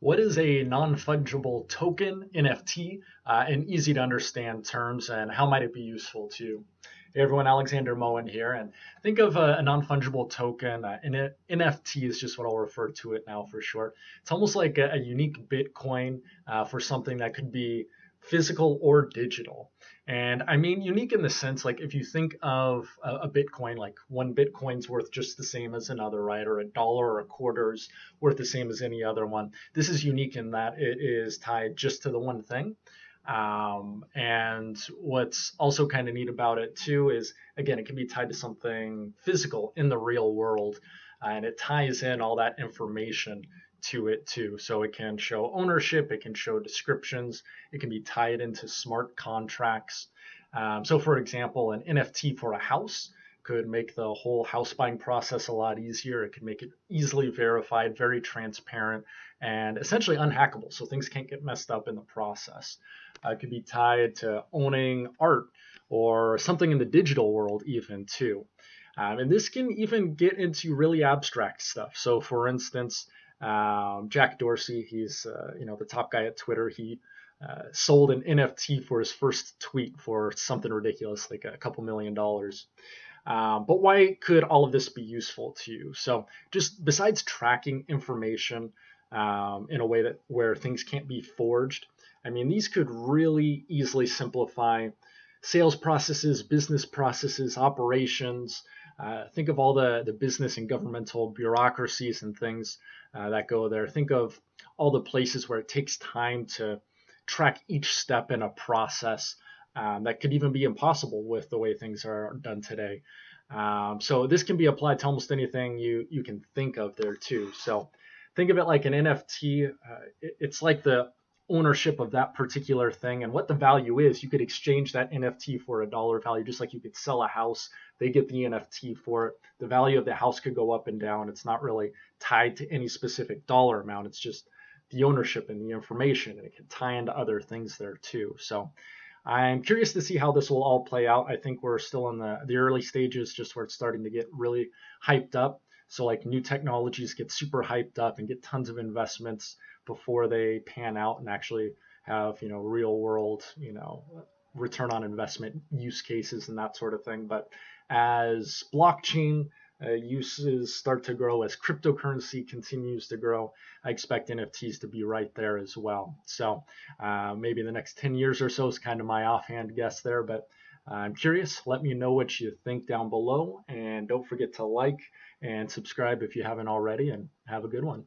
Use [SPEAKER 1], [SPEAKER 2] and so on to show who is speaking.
[SPEAKER 1] What is a non-fungible token, NFT, in easy to understand terms, and how might it be useful to you? Hey everyone, Alexander Moen here, and think of a non-fungible token. An NFT is just what I'll refer to it now for short. It's almost like a unique Bitcoin for something that could be physical or digital. And I mean unique in the sense like if you think of a Bitcoin, like one Bitcoin's worth just the same as another, right? Or a dollar or a quarter's worth the same as any other one. This is unique in that it is tied just to the one thing. And what's also kind of neat about it too is, again, it can be tied to something physical in the real world, and it ties in all that information to it too. So it can show ownership, it can show descriptions, it can be tied into smart contracts. So, for example, an NFT for a house could make the whole house buying process a lot easier. It could make it easily verified, very transparent, and essentially unhackable. So things can't get messed up in the process. It could be tied to owning art or something in the digital world, even too. And this can even get into really abstract stuff. So, for instance, Jack Dorsey, he's the top guy at Twitter. He sold an NFT for his first tweet for something ridiculous, like a couple $1 million. But why could all of this be useful to you? So, just besides tracking information in a way that where things can't be forged, I mean, these could really easily simplify sales processes, business processes, operations. Think of all the business and governmental bureaucracies and things that go there. Think of all the places where it takes time to track each step in a process that could even be impossible with the way things are done today. So this can be applied to almost anything you can think of there too. So think of it like an NFT. It's like the ownership of that particular thing and what the value is. You could exchange that NFT for a dollar value, just like you could sell a house. They get the NFT for it. The value of the house could go up and down. It's not really tied to any specific dollar amount. It's just the ownership and the information, and it can tie into other things there too. So I'm curious to see how this will all play out. I think we're still in the early stages, just where it's starting to get really hyped up. So like new technologies get super hyped up and get tons of investments before they pan out and actually have real world return on investment use cases and that sort of thing. But as blockchain uses start to grow, as cryptocurrency continues to grow, I expect NFTs to be right there as well. So maybe the next 10 years or so is kind of my offhand guess there, but I'm curious. Let me know what you think down below, and don't forget to like and subscribe if you haven't already, and have a good one.